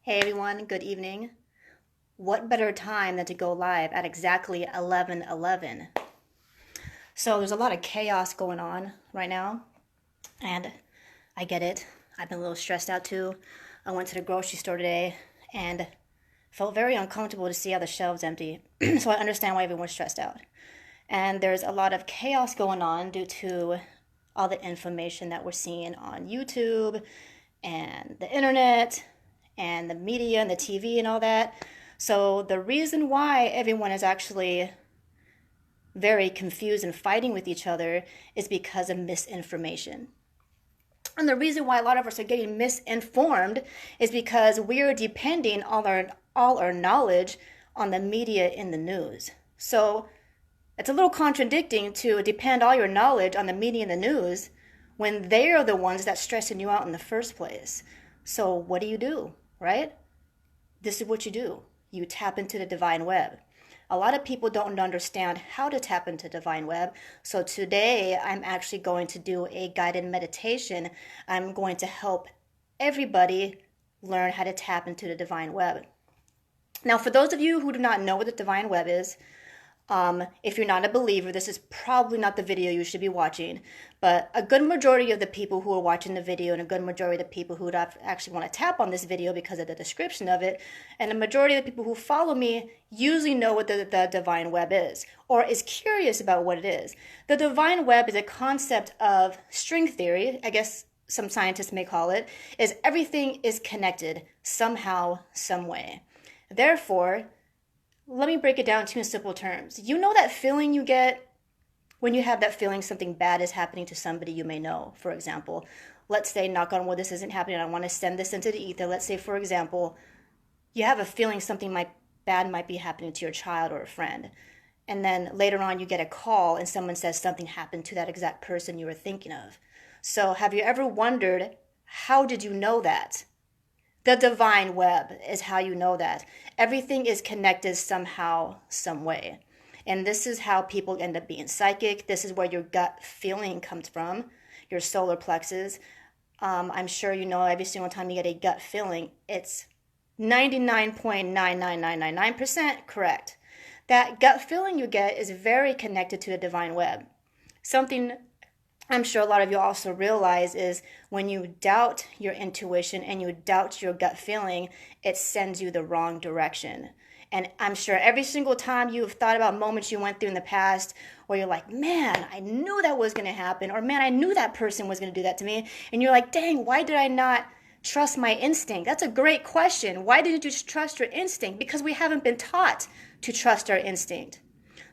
Hey everyone, good evening. What better time than to go live at exactly 11:11? So there's a lot of chaos going on right now, and I get it. I've been a little stressed out too. I went to the grocery store today and felt very uncomfortable to see how the shelves empty. So I understand why everyone's stressed out. And there's a lot of chaos going on due to all the information that we're seeing on YouTube and the internet and the media and the TV and all that. So the reason why everyone is actually very confused and fighting with each other is because of misinformation. And the reason why a lot of us are getting misinformed is because we are depending all our knowledge on the media in the news. So it's a little contradicting to depend all your knowledge on the media and the news when they are the ones that's stressing you out in the first place. So what do, right? This is what you do. You tap into the divine web. A lot of people don't understand how to tap into divine web. So today I'm actually going to do a guided meditation. I'm going to help everybody learn how to tap into the divine web. Now, for those of you who do not know what the divine web is, if you're not a believer, this is probably not the video you should be watching. But a good majority of the people who are watching the video and a good majority of the people who would actually want to tap on this video because of the description of it, and the majority of the people who follow me usually know what the divine web is or is curious about what it is. The divine web is a concept of string theory, I guess some scientists may call it, is everything is connected somehow, some way. Therefore, let me break it down to in simple terms. You know that feeling you get when you have that feeling something bad is happening to somebody you may know. For example, let's say, knock on wood, this isn't happening. I want to send this into the ether. Let's say, for example, you have a feeling something bad might be happening to your child or a friend. And then later on you get a call and someone says something happened to that exact person you were thinking of. So have you ever wondered, how did you know that? The divine web is how you know that. Everything is connected somehow, some way. And this is how people end up being psychic. This is where your gut feeling comes from, your solar plexus. I'm sure you know every single time you get a gut feeling, it's 99.99999% correct. That gut feeling you get is very connected to the divine web. Something I'm sure a lot of you also realize is when you doubt your intuition and you doubt your gut feeling, it sends you the wrong direction. And I'm sure every single time you've thought about moments you went through in the past where you're like, man, I knew that was going to happen, or man, I knew that person was going to do that to me. And you're like, dang, why did I not trust my instinct? That's a great question. Why didn't you just trust your instinct? Because we haven't been taught to trust our instinct.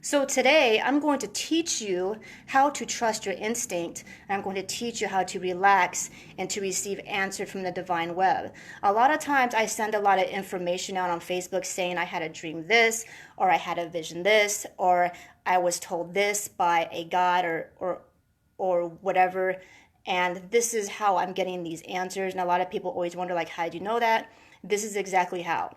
So today, I'm going to teach you how to trust your instinct. I'm going to teach you how to relax and to receive answers from the divine web. A lot of times, I send a lot of information out on Facebook saying I had a dream this, or I had a vision this, or I was told this by a god or whatever. And this is how I'm getting these answers. And a lot of people always wonder, like, how did you know that? This is exactly how.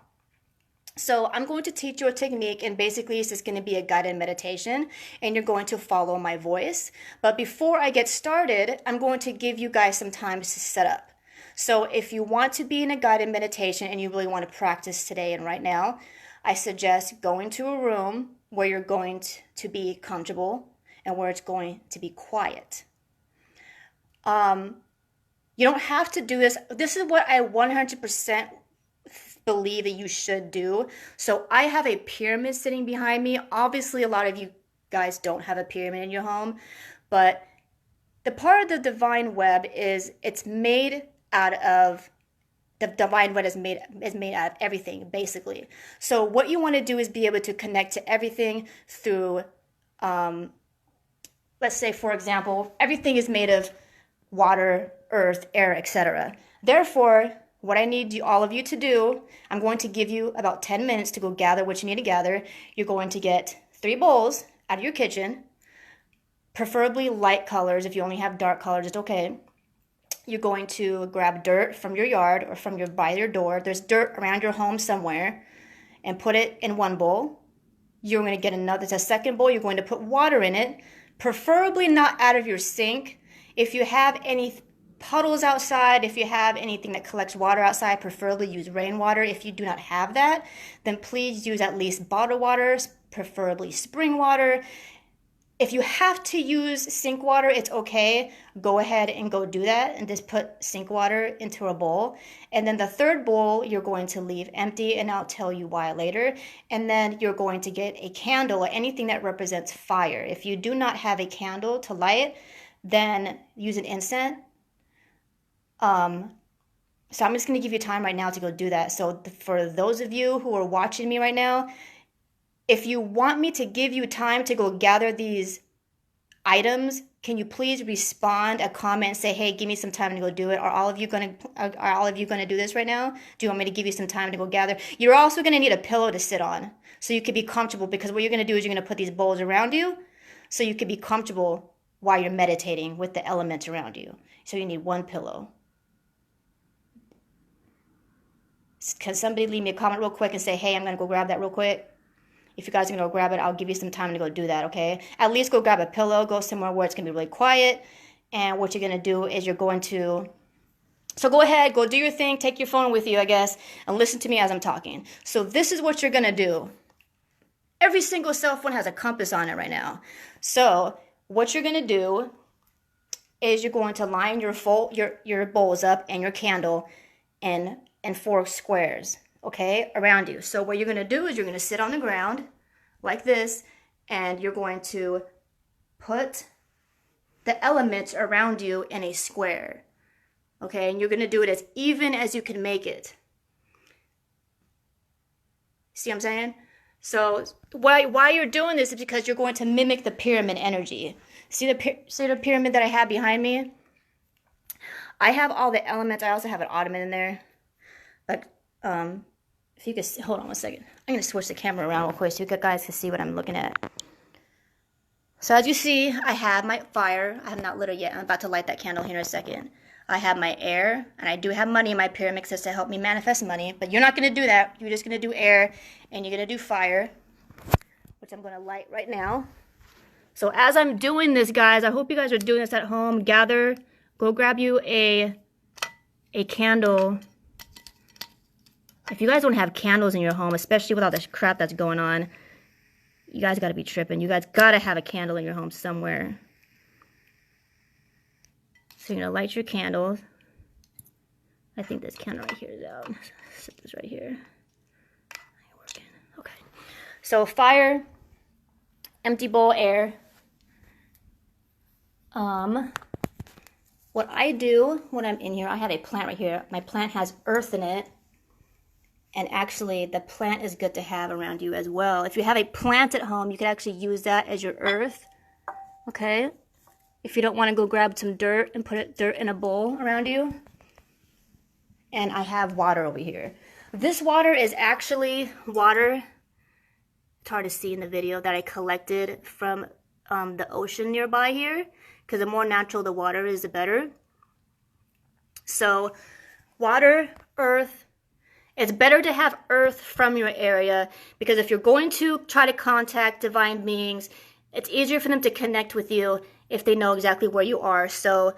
So I'm going to teach you a technique, and basically it's just going to be a guided meditation, and you're going to follow my voice. But before I get started, I'm going to give you guys some time to set up. So if you want to be in a guided meditation and you really want to practice today and right now, I suggest going to a room where you're going to be comfortable and where it's going to be quiet. You don't have to do this. This is what I 100% believe that you should do. So I have a pyramid sitting behind me. Obviously, a lot of you guys don't have a pyramid in your home, but the part of the divine web is it's made out of the divine web is made out of everything, basically. So what you want to do is be able to connect to everything through, let's say, for example, everything is made of water, earth, air, etc. Therefore, what I need all of you to do, I'm going to give you about 10 minutes to go gather what you need to gather. You're going to get 3 bowls out of your kitchen, preferably light colors. If you only have dark colors, it's okay. You're going to grab dirt from your yard or by your door. There's dirt around your home somewhere, and put it in one bowl. You're going to get a second bowl. You're going to put water in it, preferably not out of your sink. If you have any puddles outside, if you have anything that collects water outside, preferably use rainwater. If you do not have that, then please use at least bottled water, preferably spring water. If you have to use sink water, it's okay. Go ahead and go do that and just put sink water into a bowl. And then the third bowl, you're going to leave empty, and I'll tell you why later. And then you're going to get a candle or anything that represents fire. If you do not have a candle to light, then use an incense. So I'm just going to give you time right now to go do that. So for those of you who are watching me right now, if you want me to give you time to go gather these items, can you please respond a comment and say, hey, give me some time to go do it? Are all of you going to do this right now? Do you want me to give you some time to go gather? You're also going to need a pillow to sit on so you can be comfortable, because what you're going to do is you're going to put these bowls around you so you can be comfortable while you're meditating with the elements around you. So you need one pillow. Can somebody leave me a comment real quick and say, hey, I'm going to go grab that real quick? If you guys are going to go grab it, I'll give you some time to go do that, okay? At least go grab a pillow, go somewhere where it's going to be really quiet. And what you're going to do is you're going to... So go ahead, go do your thing, take your phone with you, I guess, and listen to me as I'm talking. So this is what you're going to do. Every single cell phone has a compass on it right now. So what you're going to do is you're going to line your bowls up and your candle in 4 squares, okay, around you. So what you're going to do is you're going to sit on the ground like this, and you're going to put the elements around you in a square, okay? And you're going to do it as even as you can make it. See what I'm saying? So why you're doing this is because you're going to mimic the pyramid energy. See the pyramid that I have behind me? I have all the elements. I also have an ottoman in there. But if you could hold on one second, I'm going to switch the camera around real quick so you guys can see what I'm looking at. So as you see, I have my fire. I have not lit it yet. I'm about to light that candle here in a second. I have my air, and I do have money in my pyramid just to help me manifest money. But you're not going to do that. You're just going to do air, and you're going to do fire, which I'm going to light right now. So as I'm doing this, guys, I hope you guys are doing this at home. Go grab you a candle. If you guys don't have candles in your home, especially with all this crap that's going on, you guys got to be tripping. You guys got to have a candle in your home somewhere. So you're going to light your candles. I think this candle right here is out. Set this right here. Ain't working. Okay. So fire, empty bowl, air. What I do when I'm in here, I have a plant right here. My plant has earth in it. And actually, the plant is good to have around you as well. If you have a plant at home, you can actually use that as your earth. Okay? If you don't want to go grab some dirt and put dirt in a bowl around you. And I have water over here. This water is actually water. It's hard to see in the video that I collected from the ocean nearby here. Because the more natural the water is, the better. So, water, earth. It's better to have earth from your area, because if you're going to try to contact divine beings, it's easier for them to connect with you if they know exactly where you are. So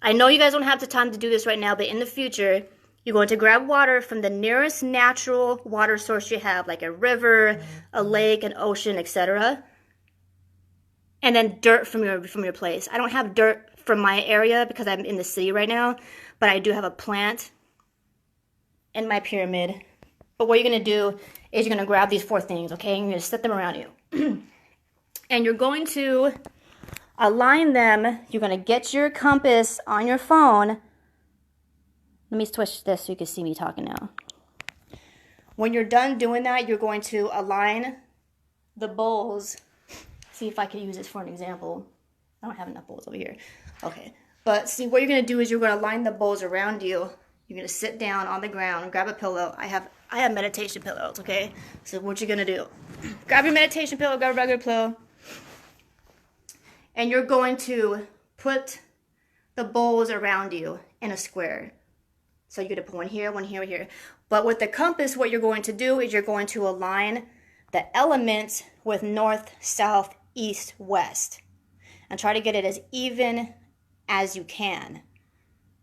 I know you guys don't have the time to do this right now, but in the future, you're going to grab water from the nearest natural water source you have, like a river, a lake, an ocean, etc. And then dirt from your place. I don't have dirt from my area because I'm in the city right now, but I do have a plant in my pyramid. But what you're going to do is you're going to grab these 4 things, okay? And you're going to set them around you. And you're going to align them. You're going to get your compass on your phone. Let me switch this so you can see me talking now. When you're done doing that, you're going to align the bowls. See if I can use this for an example. I don't have enough bowls over here. Okay. But see, what you're going to do is you're going to line the bowls around you. You're going to sit down on the ground and grab a pillow. I have meditation pillows, okay? So what you're going to do, grab your meditation pillow, grab a regular pillow. And you're going to put the bowls around you in a square. So you're going to put one here, one here, one here. But with the compass, what you're going to do is you're going to align the elements with north, south, east, west. And try to get it as even as you can.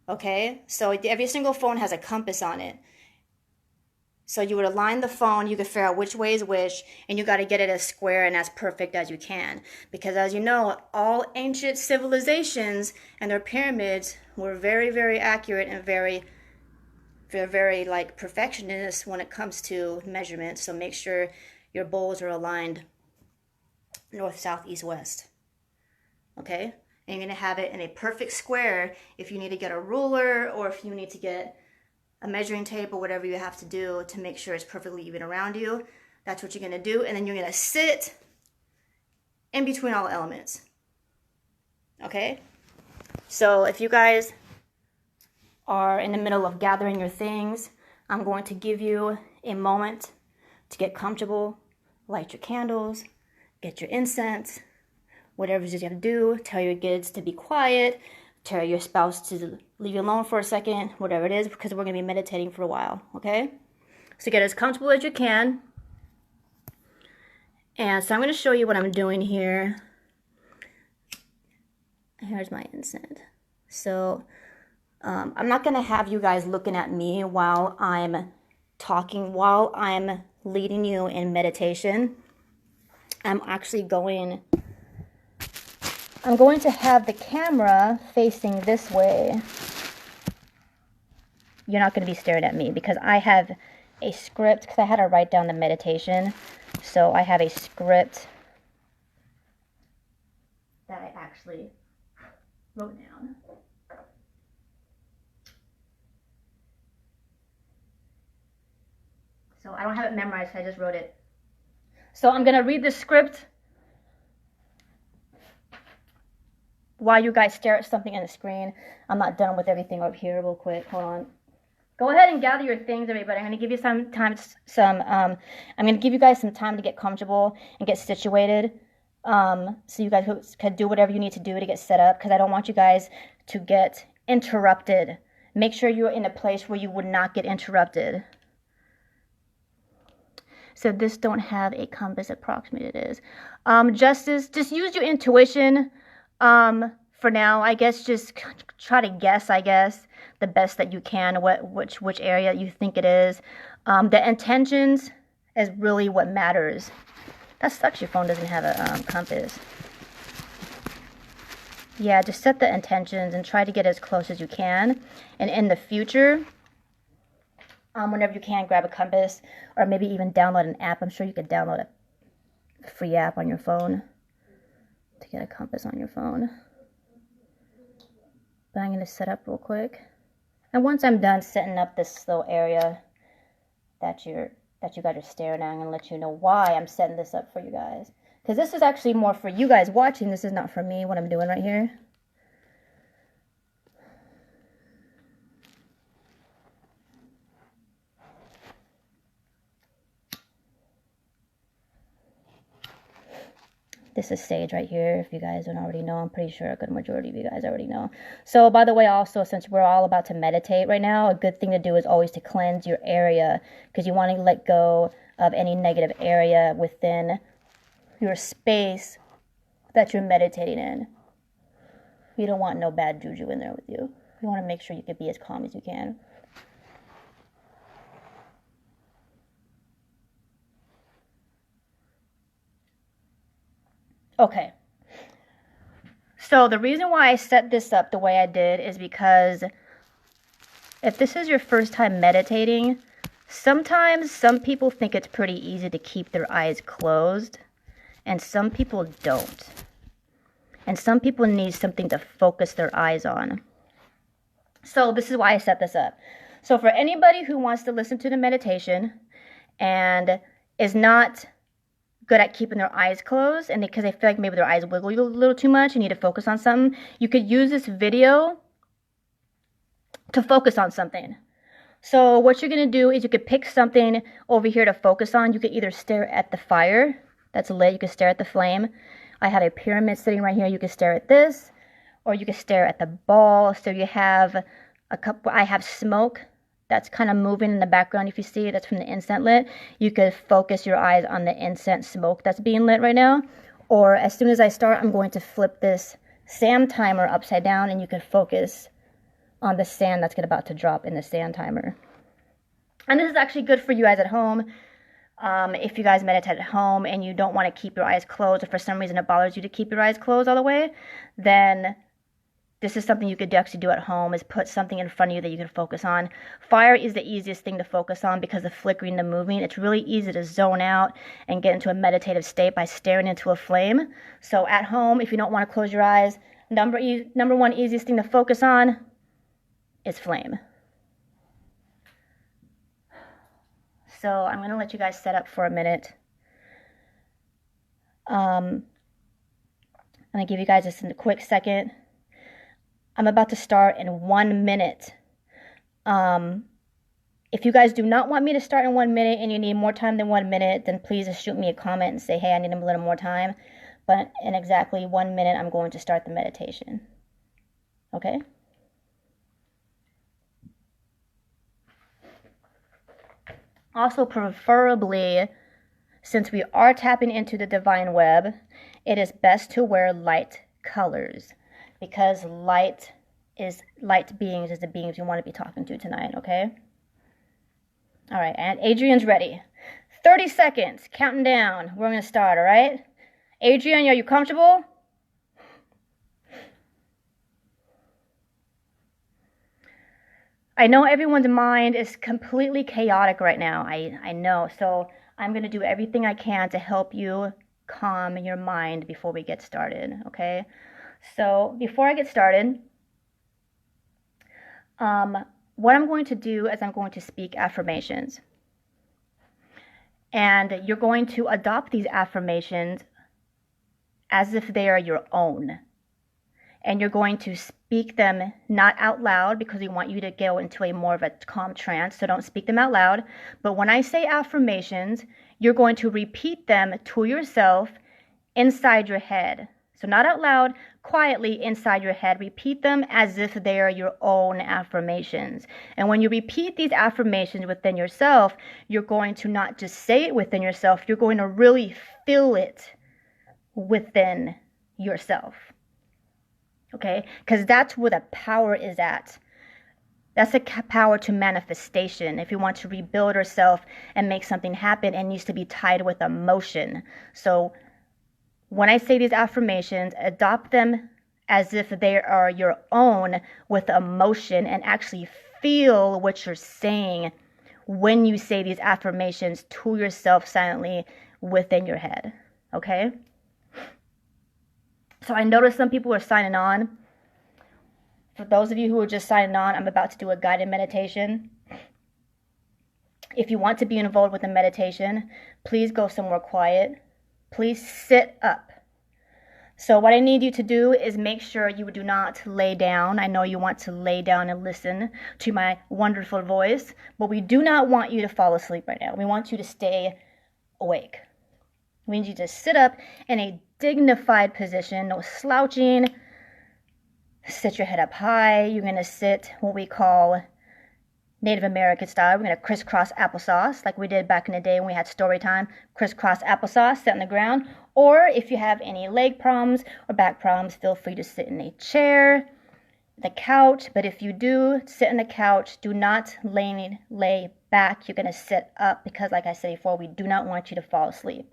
Okay, so every single phone has a compass on it. So you would align the phone, you could figure out which way is which, and you got to get it as square and as perfect as you can. Because as you know, all ancient civilizations and their pyramids were very, very accurate and very like perfectionists when it comes to measurements. So make sure your bowls are aligned north, south, east, west. Okay? And you're going to have it in a perfect square if you need to get a ruler or if you need to get a measuring tape or whatever you have to do to make sure it's perfectly even around you. That's what you're going to do. And then you're going to sit in between all elements. Okay? So if you guys are in the middle of gathering your things, I'm going to give you a moment to get comfortable, light your candles, get your incense, whatever it is you have to do. Tell your kids to be quiet. Tell your spouse to leave you alone for a second, whatever it is, because we're going to be meditating for a while, okay? So get as comfortable as you can. And so I'm going to show you what I'm doing here. Here's my incense. So I'm not going to have you guys looking at me while I'm talking, while I'm leading you in meditation. I'm going to have the camera facing this way. You're not going to be staring at me because I have a script, because I had to write down the meditation. So I have a script that I actually wrote down. So I don't have it memorized, I just wrote it. So I'm going to read the script while you guys stare at something on the screen. I'm not done with everything up here real quick. Hold on. Go ahead and gather your things, everybody. I'm going to give you I'm going to give you guys some time to get comfortable and get situated. So you guys can do whatever you need to do to get set up, because I don't want you guys to get interrupted. Make sure you're in a place where you would not get interrupted. So this don't have a compass, approximate it is. Just use your intuition. For now, I guess just try to guess, I guess, the best that you can, which area you think it is. The intentions is really what matters. That sucks your phone doesn't have a compass. Yeah, just set the intentions and try to get as close as you can. And in the future, whenever you can, grab a compass or maybe even download an app. I'm sure you could download a free app on your phone to get a compass on your phone. But I'm going to set up real quick. And once I'm done setting up this little area that you guys are staring at, I'm going to let you know why I'm setting this up for you guys. Because this is actually more for you guys watching. This is not for me, what I'm doing right here. This is sage right here, if you guys don't already know. I'm pretty sure a good majority of you guys already know. So, by the way, also, since we're all about to meditate right now, a good thing to do is always to cleanse your area, because you want to let go of any negative area within your space that you're meditating in. You don't want no bad juju in there with you. You want to make sure you can be as calm as you can. Okay, so the reason why I set this up the way I did is because if this is your first time meditating, sometimes some people think it's pretty easy to keep their eyes closed, and some people don't. And some people need something to focus their eyes on. So this is why I set this up. So for anybody who wants to listen to the meditation and is not good at keeping their eyes closed, and because they feel like maybe their eyes wiggle a little too much, you need to focus on something, you could use this video to focus on something. So what you're going to do is you could pick something over here to focus on. You could either stare at the fire that's lit, you could stare at the flame. I have a pyramid sitting right here, you could stare at this, or you could stare at the ball. So you have I have smoke that's kind of moving in the background. If you see it, that's from the incense lit. You could focus your eyes on the incense smoke that's being lit right now. Or as soon as I start, I'm going to flip this SAM timer upside down, and you can focus on the sand that's about to drop in the sand timer. And this is actually good for you guys at home. If you guys meditate at home and you don't want to keep your eyes closed, or for some reason it bothers you to keep your eyes closed all the way, then this is something you could actually do at home, is put something in front of you that you can focus on. Fire is the easiest thing to focus on because of flickering, the moving. It's really easy to zone out and get into a meditative state by staring into a flame. So at home, if you don't want to close your eyes, number one easiest thing to focus on is flame. So I'm going to let you guys set up for a minute. I'm going to give you guys just a quick second. I'm about to start in 1 minute. If you guys do not want me to start in 1 minute and you need more time than 1 minute, then please just shoot me a comment and say, hey, I need a little more time. But in exactly 1 minute, I'm going to start the meditation. Okay? Also, preferably, since we are tapping into the divine web, it is best to wear light colors, because light beings is the beings you want to be talking to tonight, okay? All right, and Adrian's ready. 30 seconds, counting down. We're going to start, all right? Adrian, are you comfortable? I know everyone's mind is completely chaotic right now. I know. So I'm going to do everything I can to help you calm your mind before we get started, okay? So before I get started, what I'm going to do is I'm going to speak affirmations. And you're going to adopt these affirmations as if they are your own. And you're going to speak them not out loud, because we want you to go into a more of a calm trance, so don't speak them out loud. But when I say affirmations, you're going to repeat them to yourself inside your head. So not out loud, quietly inside your head. Repeat them as if they are your own affirmations. And when you repeat these affirmations within yourself, you're going to not just say it within yourself, you're going to really feel it within yourself. Okay? Because that's where the power is at. That's the power to manifestation. If you want to rebuild yourself and make something happen, it needs to be tied with emotion. So when I say these affirmations, adopt them as if they are your own with emotion, and actually feel what you're saying when you say these affirmations to yourself silently within your head. Okay? So I noticed some people are signing on. For those of you who are just signing on, I'm about to do a guided meditation. If you want to be involved with the meditation, please go somewhere quiet. Please sit up. So what I need you to do is make sure you do not lay down. I know you want to lay down and listen to my wonderful voice, but we do not want you to fall asleep right now. We want you to stay awake. We need you to sit up in a dignified position, no slouching. Sit your head up high. You're going to sit what we call Native American style. We're going to crisscross applesauce like we did back in the day when we had story time. Crisscross applesauce, sit on the ground. Or if you have any leg problems or back problems, feel free to sit in a chair, the couch. But if you do sit on the couch, do not lay back. You're going to sit up, because like I said before, we do not want you to fall asleep.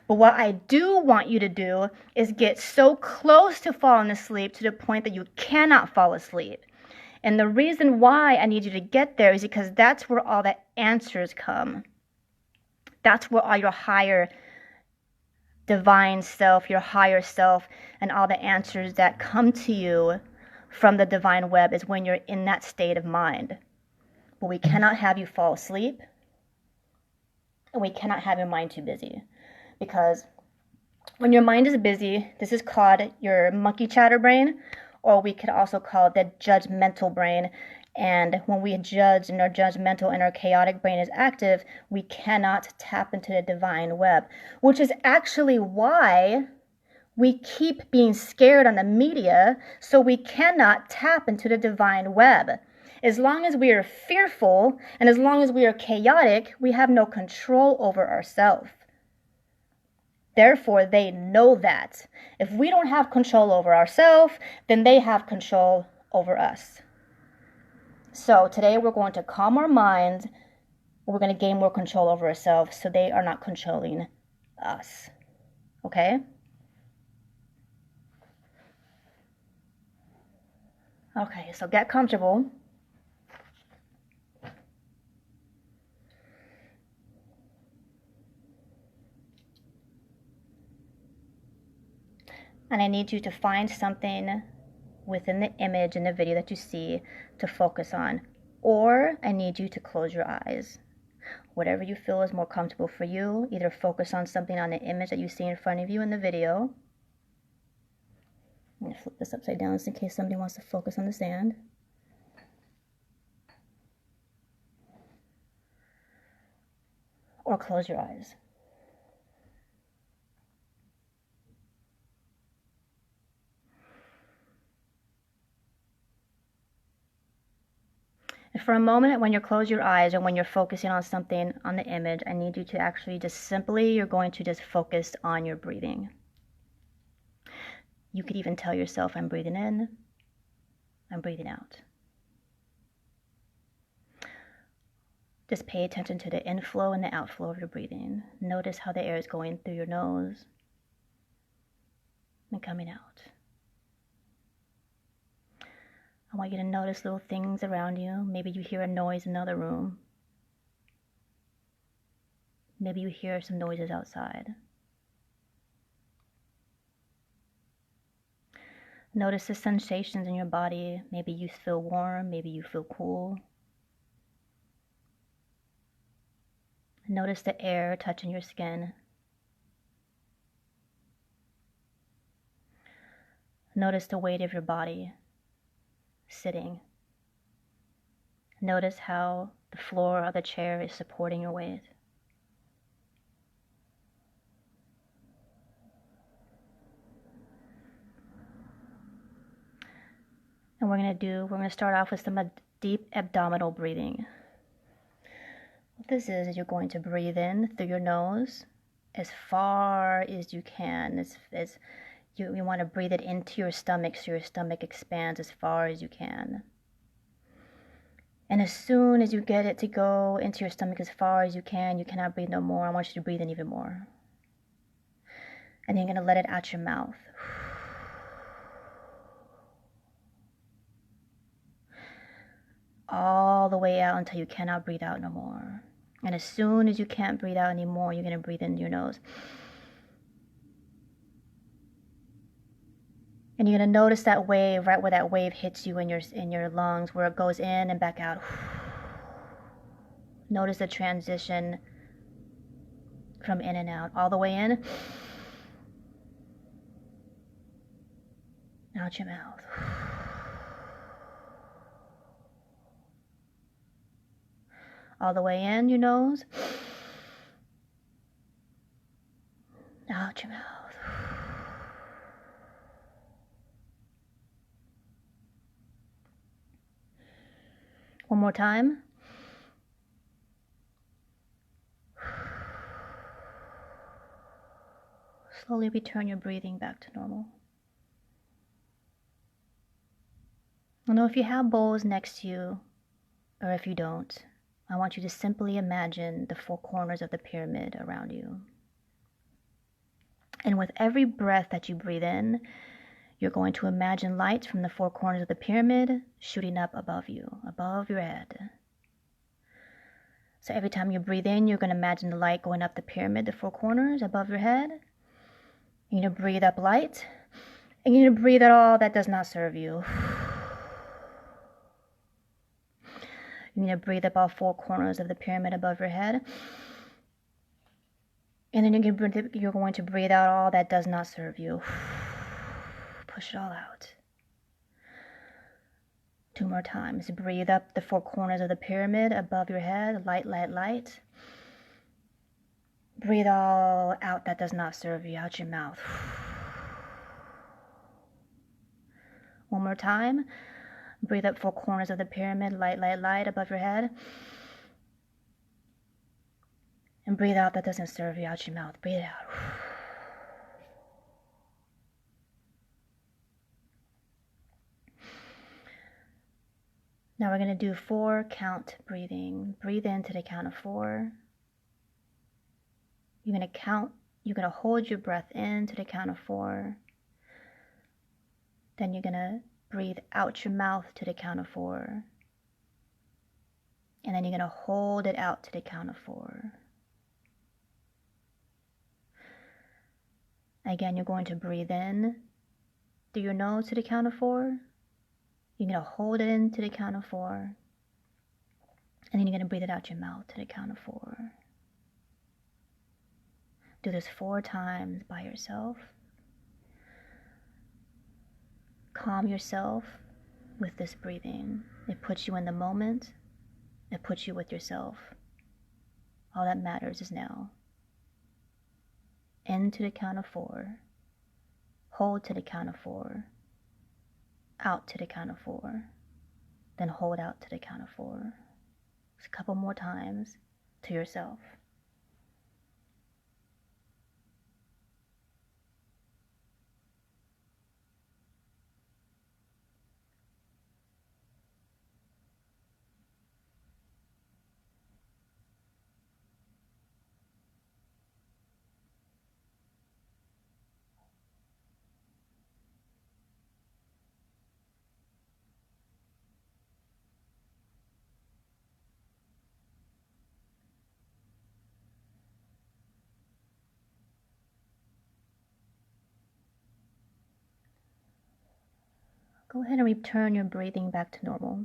But what I do want you to do is get so close to falling asleep to the point that you cannot fall asleep. And the reason why I need you to get there is because that's where all the answers come. That's where all your higher divine self, your higher self, and all the answers that come to you from the divine web is when you're in that state of mind. But we cannot have you fall asleep, and we cannot have your mind too busy. Because when your mind is busy, this is called your monkey chatter brain, or we could also call it the judgmental brain. And when we judge and our judgmental and our chaotic brain is active, we cannot tap into the divine web, which is actually why we keep being scared on the media, so we cannot tap into the divine web. As long as we are fearful and as long as we are chaotic, we have no control over ourselves. Therefore, they know that. If we don't have control over ourselves, then they have control over us. So today we're going to calm our minds. We're going to gain more control over ourselves so they are not controlling us. Okay? Okay, so get comfortable. And I need you to find something within the image in the video that you see to focus on. Or I need you to close your eyes. Whatever you feel is more comfortable for you. Either focus on something on the image that you see in front of you in the video. I'm going to flip this upside down just in case somebody wants to focus on the sand. Or close your eyes. And for a moment, when you close your eyes or when you're focusing on something on the image, I need you to actually just simply, you're going to just focus on your breathing. You could even tell yourself, I'm breathing in, I'm breathing out. Just pay attention to the inflow and the outflow of your breathing. Notice how the air is going through your nose and coming out. I want you to notice little things around you. Maybe you hear a noise in another room. Maybe you hear some noises outside. Notice the sensations in your body. Maybe you feel warm, maybe you feel cool. Notice the air touching your skin. Notice the weight of your body sitting. Notice how the floor of the chair is supporting your weight. And we're going to start off with some deep abdominal breathing. What this is you're going to breathe in through your nose as far as you can. You want to breathe it into your stomach so your stomach expands as far as you can. And as soon as you get it to go into your stomach as far as you cannot breathe no more. I want you to breathe in even more. And then you're going to let it out your mouth. All the way out until you cannot breathe out no more. And as soon as you can't breathe out anymore, you're going to breathe in your nose. And you're going to notice that wave, right where that wave hits you in your lungs, where it goes in and back out. Notice the transition from in and out. All the way in. Out your mouth. All the way in your nose. Out your mouth. One more time. Slowly return your breathing back to normal. I know if you have bowls next to you, or if you don't, I want you to simply imagine the four corners of the pyramid around you. And with every breath that you breathe in, you're going to imagine light from the four corners of the pyramid shooting up above you, above your head. So every time you breathe in, you're going to imagine the light going up the pyramid, the four corners above your head. You're going to breathe up light, and you're going to breathe out all that does not serve you. You're going to breathe up all four corners of the pyramid above your head. And then you're going to breathe out all that does not serve you. Push it all out. 2 more times. Breathe up the four corners of the pyramid above your head. Light, light, light. Breathe all out that does not serve you out your mouth. 1 more time. Breathe up four corners of the pyramid. Light, light, light above your head. And breathe out that doesn't serve you out your mouth. Breathe it out. Now we're going to do 4 count breathing. Breathe in to the count of 4. You're going to count, you're going to hold your breath in to the count of 4. Then you're going to breathe out your mouth to the count of 4. And then you're going to hold it out to the count of 4. Again, you're going to breathe in through your nose to the count of 4. You're going to hold it in to the count of 4. And then you're going to breathe it out your mouth to the count of 4. Do this 4 times by yourself. Calm yourself with this breathing. It puts you in the moment. It puts you with yourself. All that matters is now. In to the count of 4. Hold to the count of 4. Out to the count of 4. Then hold out to the count of 4. Just a couple more times to yourself. Go ahead and return your breathing back to normal.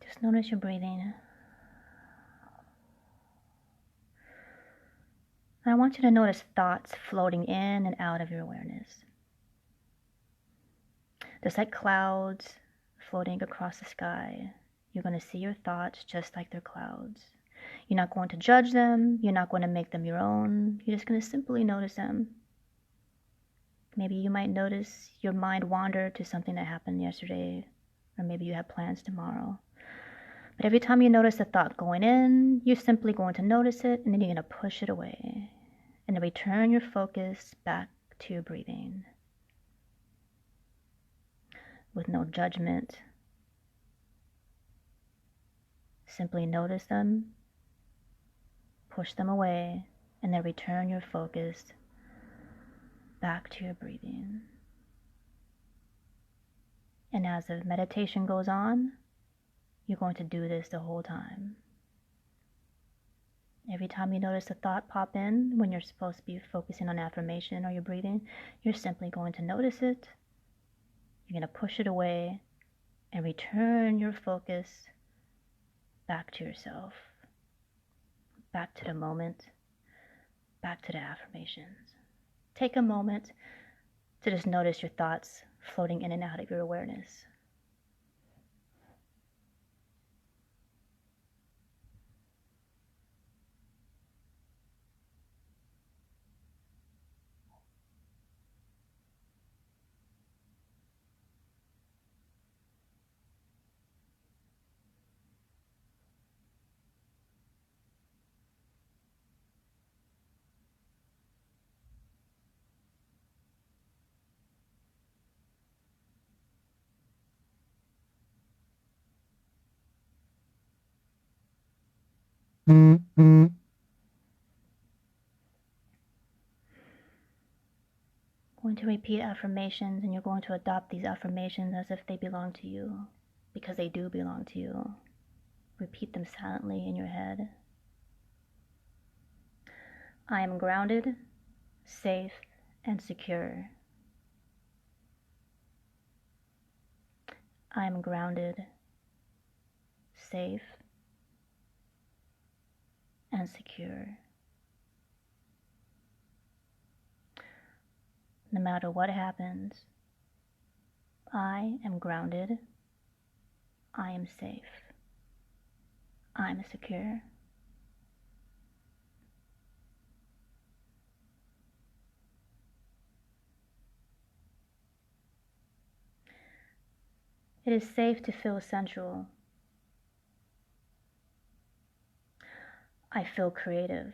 Just notice your breathing. And I want you to notice thoughts floating in and out of your awareness. Just like clouds floating across the sky, you're going to see your thoughts just like they're clouds. You're not going to judge them. You're not going to make them your own. You're just going to simply notice them. Maybe you might notice your mind wander to something that happened yesterday, or maybe you have plans tomorrow. But every time you notice a thought going in, you're simply going to notice it, and then you're going to push it away. And then return your focus back to your breathing. With no judgment. Simply notice them, push them away, and then return your focus back to your breathing. And as the meditation goes on, you're going to do this the whole time. Every time you notice a thought pop in when you're supposed to be focusing on affirmation or your breathing, you're simply going to notice it. You're going to push it away and return your focus back to yourself, back to the moment, back to the affirmations. Take a moment to just notice your thoughts floating in and out of your awareness. Going to repeat affirmations, and you're going to adopt these affirmations as if they belong to you, because they do belong to you. Repeat them silently in your head. I am grounded, safe, and secure. I am grounded, safe, and secure. No matter what happens, I am grounded, I am safe, I am secure. It is safe to feel sensual. I feel creative.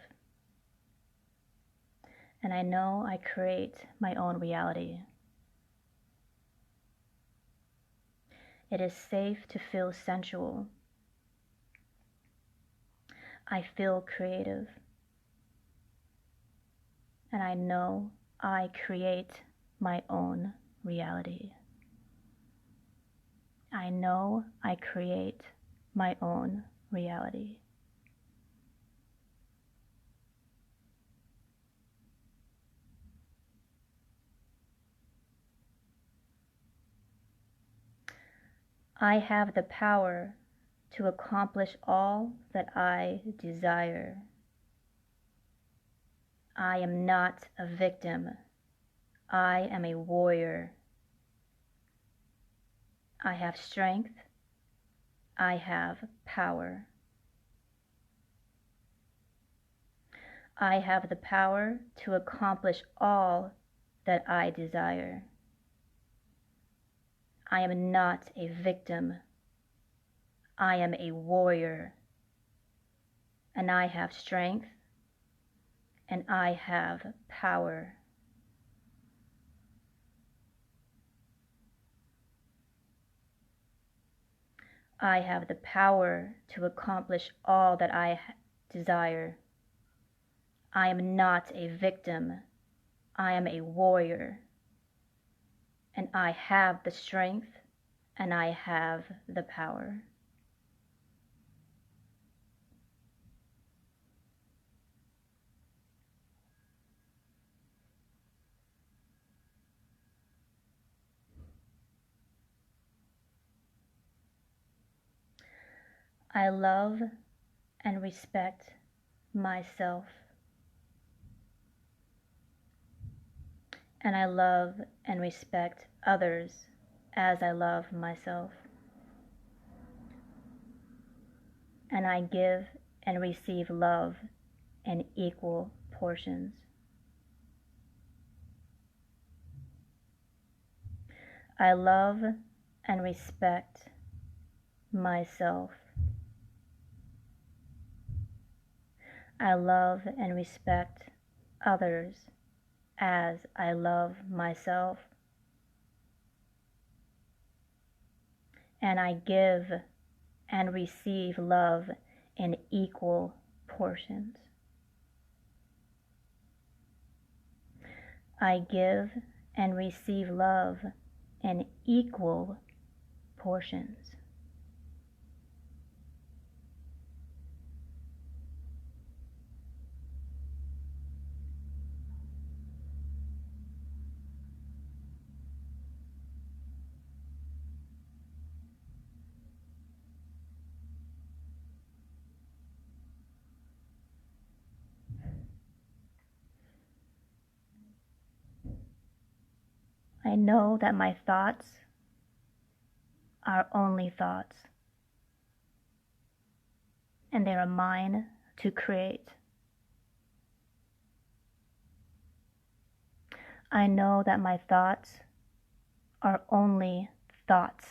And I know I create my own reality. It is safe to feel sensual. I feel creative. And I know I create my own reality. I know I create my own reality. I have the power to accomplish all that I desire. I am not a victim. I am a warrior. I have strength. I have power. I have the power to accomplish all that I desire. I am not a victim. I am a warrior. And I have strength. And I have power. I have the power to accomplish all that I desire. I am not a victim. I am a warrior. And I have the strength, and I have the power. I love and respect myself. And I love and respect others as I love myself. And I give and receive love in equal portions. I love and respect myself. I love and respect others as I love myself. And I give and receive love in equal portions. I give and receive love in equal portions. I know that my thoughts are only thoughts, and they are mine to create. I know that my thoughts are only thoughts,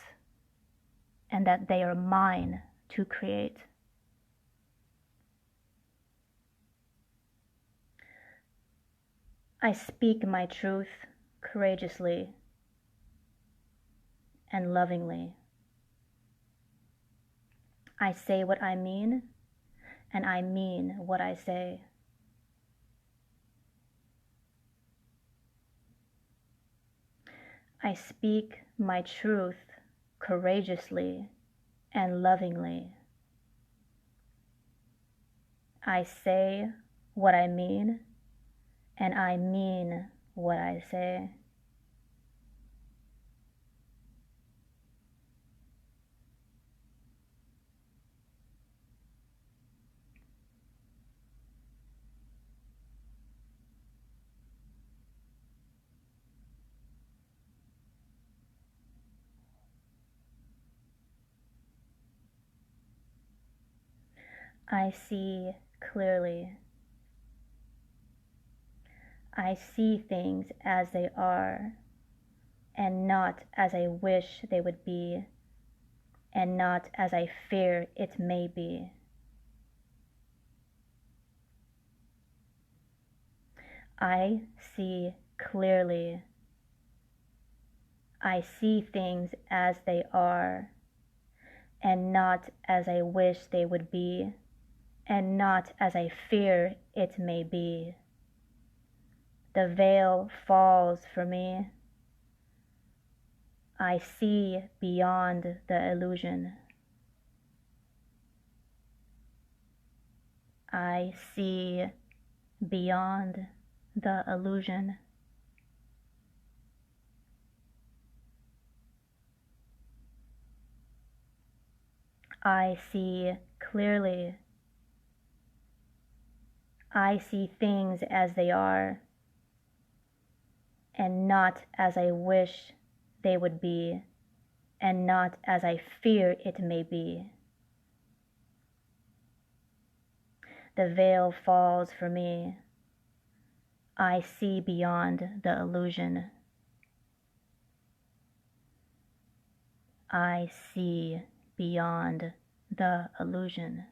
and that they are mine to create. I speak my truth courageously and lovingly. I say what I mean, and I mean what I say. I speak my truth courageously and lovingly. I say what I mean, and I mean what I say. I see clearly. I see things as they are, and not as I wish they would be, and not as I fear it may be. I see clearly. I see things as they are, and not as I wish they would be, and not as I fear it may be. The veil falls for me. I see beyond the illusion. I see beyond the illusion. I see clearly. I see things as they are, and not as I wish they would be, and not as I fear it may be. The veil falls for me. I see beyond the illusion. I see beyond the illusion.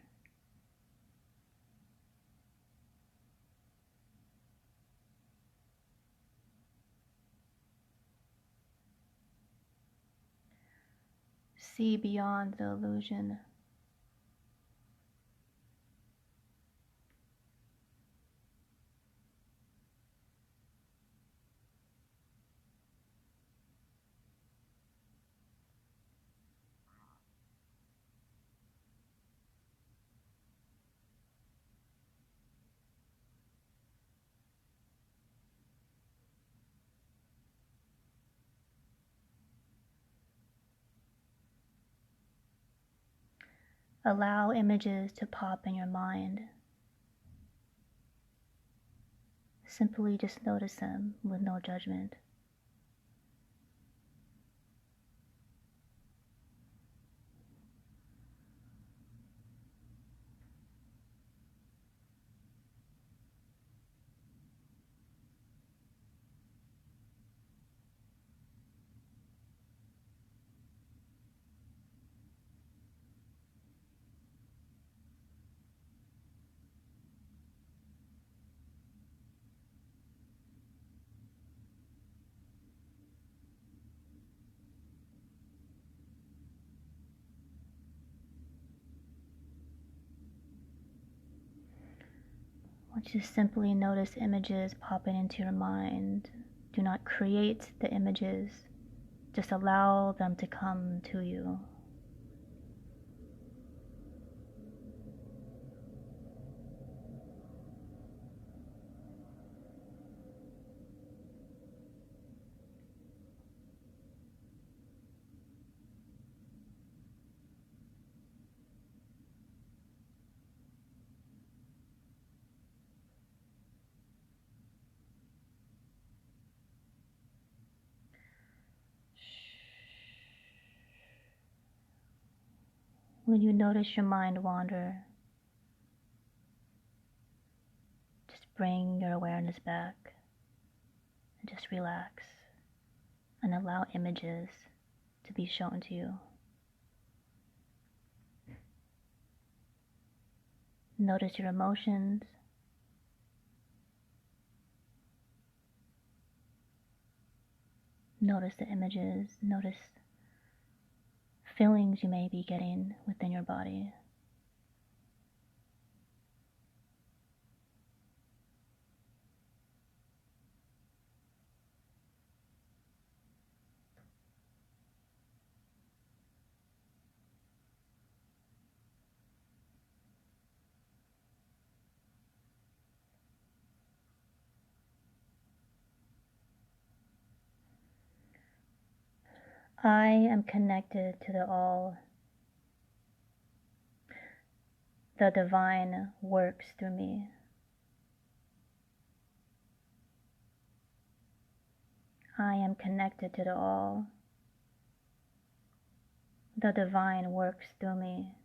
See beyond the illusion. Allow images to pop in your mind. Simply just notice them with no judgment. I want you to simply notice images popping into your mind. Do not create the images. Just allow them to come to you. When you notice your mind wander, just bring your awareness back and just relax and allow images to be shown to you. Notice your emotions. Notice the images. Notice feelings you may be getting within your body. I am connected to the all. The divine works through me. I am connected to the all. The divine works through me.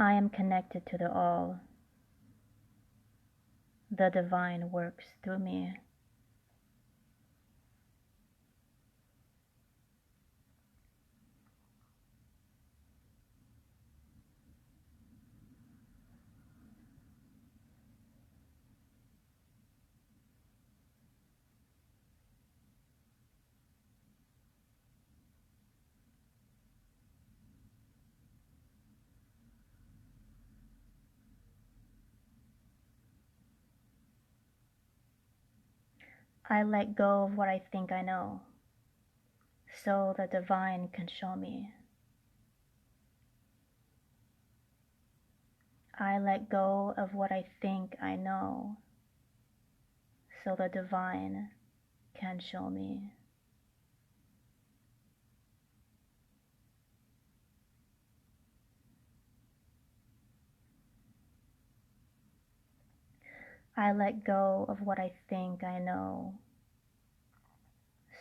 I am connected to the all. The divine works through me. I let go of what I think I know, so the divine can show me. I let go of what I think I know, so the divine can show me. I let go of what I think I know,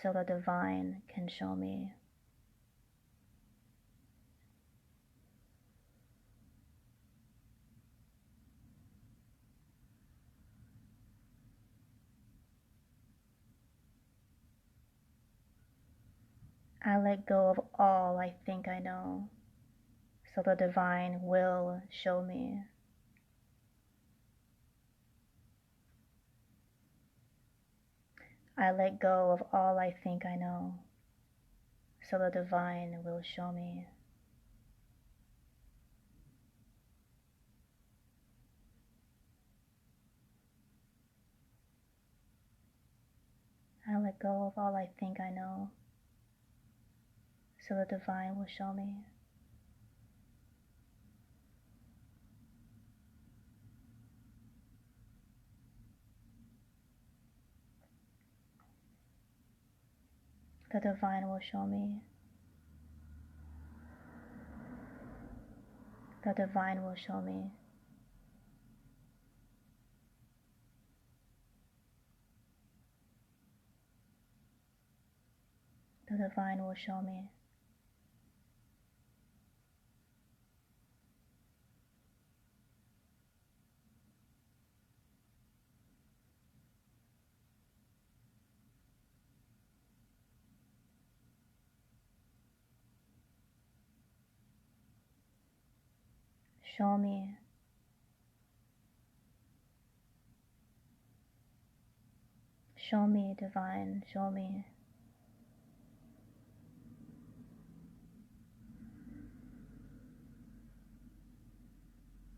so the divine can show me. I let go of all I think I know, so the divine will show me. I let go of all I think I know, so the divine will show me. I let go of all I think I know, so the divine will show me. The divine will show me. The divine will show me. The divine will show me. Show me. Show me, divine, show me.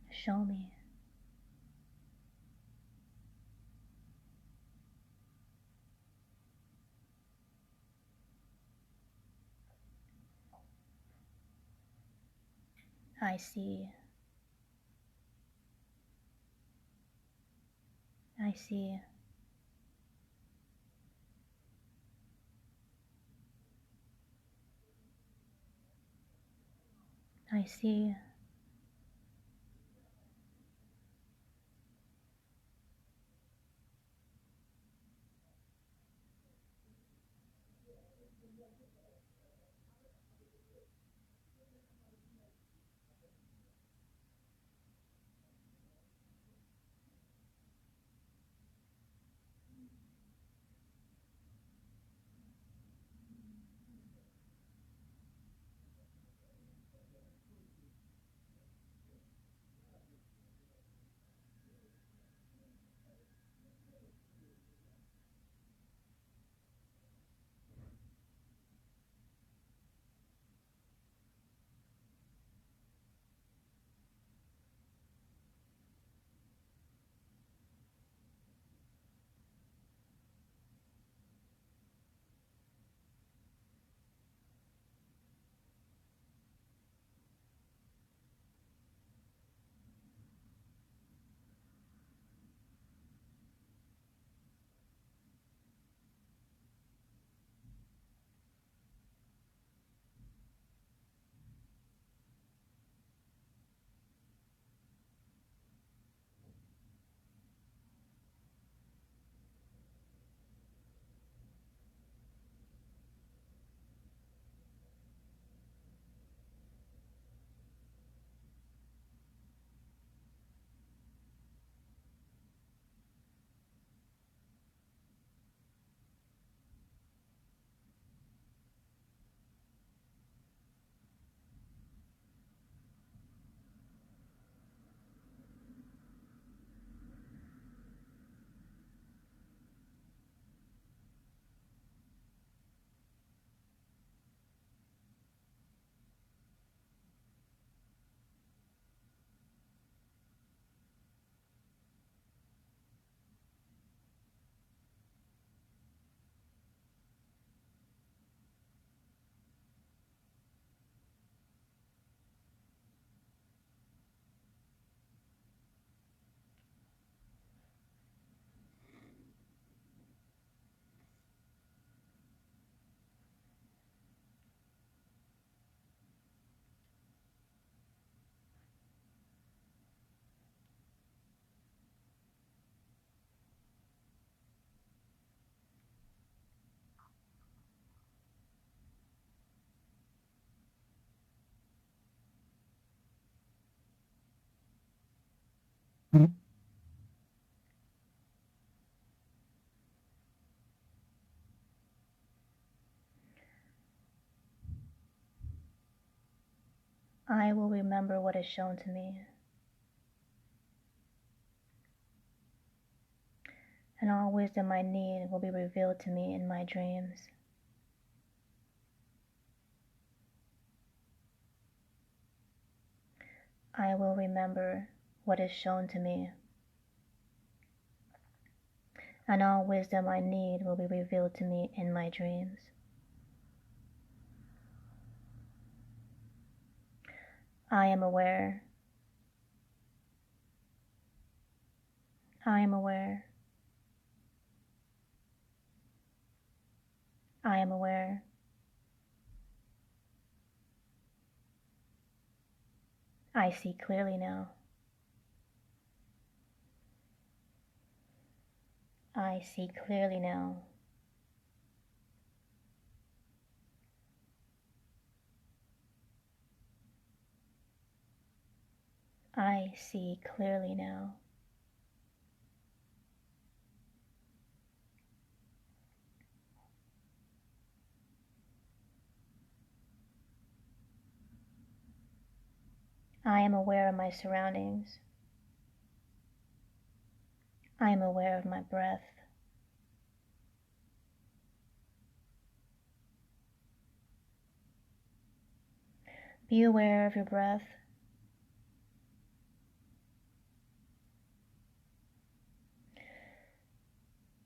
Show me. I see. I see. I see. I will remember what is shown to me, and all wisdom I need will be revealed to me in my dreams. I will remember what is shown to me, and all wisdom I need will be revealed to me in my dreams. I am aware. I am aware. I am aware. I see clearly now. I see clearly now. I see clearly now. I am aware of my surroundings. I am aware of my breath. Be aware of your breath.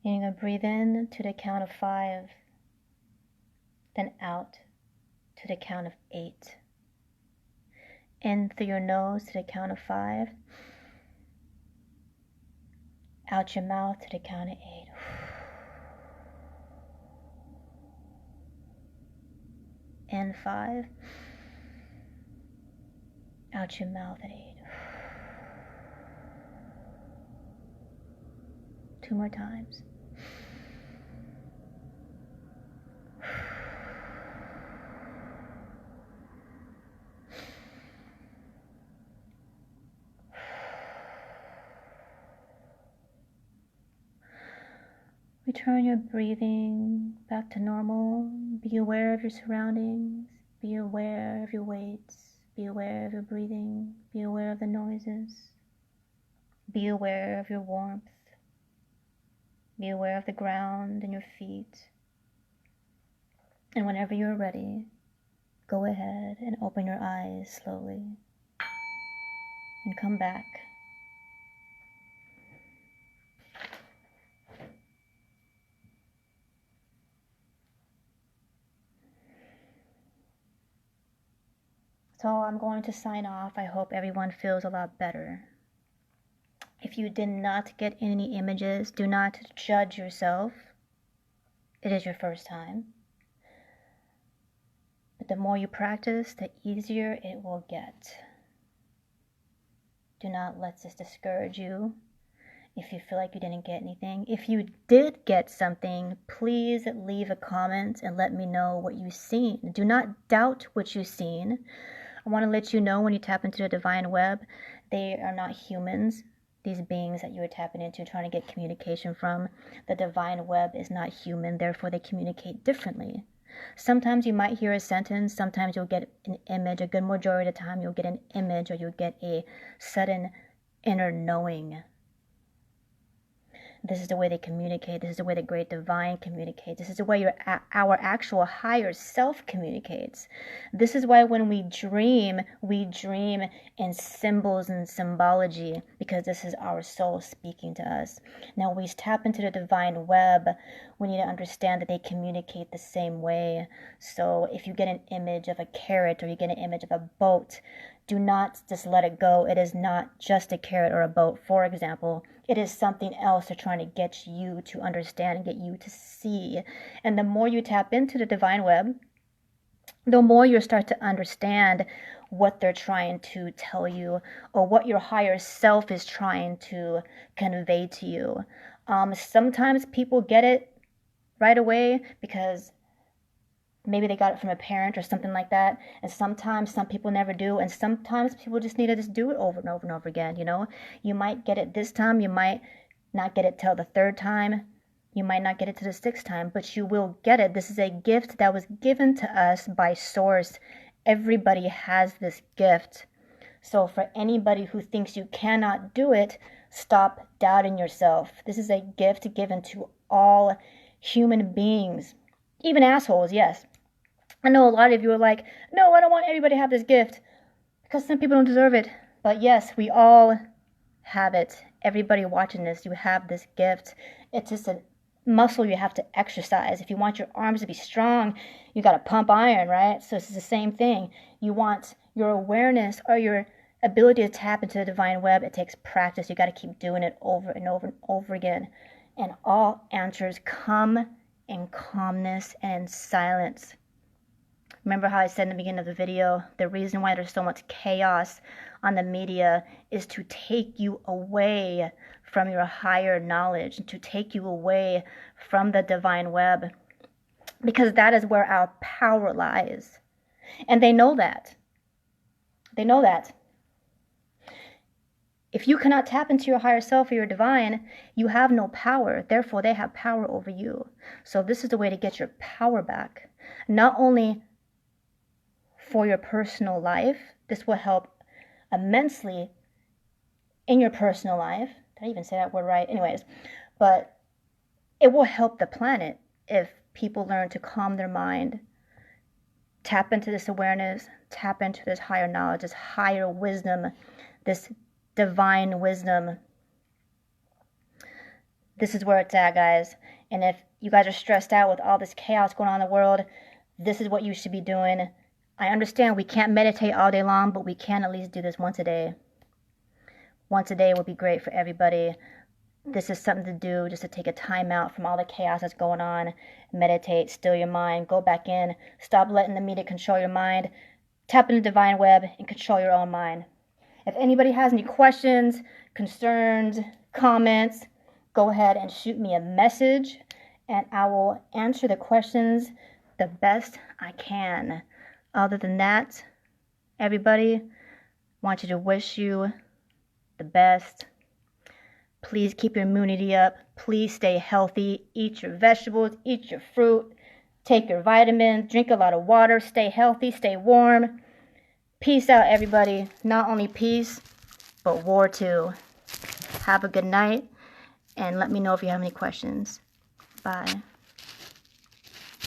And you're going to breathe in to the count of 5, then out to the count of 8. In through your nose to the count of 5. Out your mouth to the count of 8. In 5. Out your mouth at 8. 2 more times. Return your breathing back to normal. Be aware of your surroundings. Be aware of your weights. Be aware of your breathing. Be aware of the noises. Be aware of your warmth. Be aware of the ground and your feet. And whenever you're ready, go ahead and open your eyes slowly and come back. So I'm going to sign off. I hope everyone feels a lot better. If you did not get any images, do not judge yourself. It is your first time. But the more you practice, the easier it will get. Do not let this discourage you if you feel like you didn't get anything. If you did get something, please leave a comment and let me know what you've seen. Do not doubt what you've seen. I want to let you know when you tap into the divine web, they are not humans. These beings that you are tapping into, trying to get communication from, the divine web is not human, therefore they communicate differently. Sometimes you might hear a sentence, sometimes you'll get an image. A good majority of the time you'll get an image or you'll get a sudden inner knowing. This is the way they communicate. This is the way the great divine communicates. This is the way our actual higher self communicates. This is why when we dream in symbols and symbology, because this is our soul speaking to us. Now, when we tap into the divine web, we need to understand that they communicate the same way. So if you get an image of a carrot or you get an image of a boat, do not just let it go. It is not just a carrot or a boat, for example. It is something else they're trying to get you to understand and get you to see. And the more you tap into the divine web, the more you start to understand what they're trying to tell you or what your higher self is trying to convey to you. Sometimes people get it right away because maybe they got it from a parent or something like that. And sometimes some people never do. And sometimes people just need to just do it over and over and over again, you know. You might get it this time. You might not get it till the third time. You might not get it to the sixth time, but you will get it. This is a gift that was given to us by Source. Everybody has this gift. So for anybody who thinks you cannot do it, stop doubting yourself. This is a gift given to all human beings, even assholes, yes. I know a lot of you are like, no, I don't want everybody to have this gift because some people don't deserve it. But yes, we all have it. Everybody watching this, you have this gift. It's just a muscle you have to exercise. If you want your arms to be strong, you got to pump iron, right? So it's the same thing. You want your awareness or your ability to tap into the divine web. It takes practice. You got to keep doing it over and over and over again. And all answers come in calmness and in silence. Remember how I said in the beginning of the video, the reason why there's so much chaos on the media is to take you away from your higher knowledge, to take you away from the divine web, because that is where our power lies. And they know that. They know that. If you cannot tap into your higher self or your divine, you have no power. Therefore, they have power over you. So this is the way to get your power back. Not only for your personal life, this will help immensely in your personal life. Did I even say that word right? Anyways, but it will help the planet if people learn to calm their mind, tap into this awareness, tap into this higher knowledge, this higher wisdom, this divine wisdom. This is where it's at, guys. And if you guys are stressed out with all this chaos going on in the world, this is what you should be doing. I understand we can't meditate all day long, but we can at least do this once a day. Once a day would be great for everybody. This is something to do, just to take a time out from all the chaos that's going on. Meditate, still your mind, go back in. Stop letting the media control your mind. Tap into the divine web and control your own mind. If anybody has any questions, concerns, comments, go ahead and shoot me a message, and I will answer the questions the best I can. Other than that, everybody, I want you to wish you the best. Please keep your immunity up. Please stay healthy. Eat your vegetables, eat your fruit, take your vitamins, drink a lot of water, stay healthy, stay warm. Peace out, everybody. Not only peace, but war too. Have a good night, and let me know if you have any questions. Bye.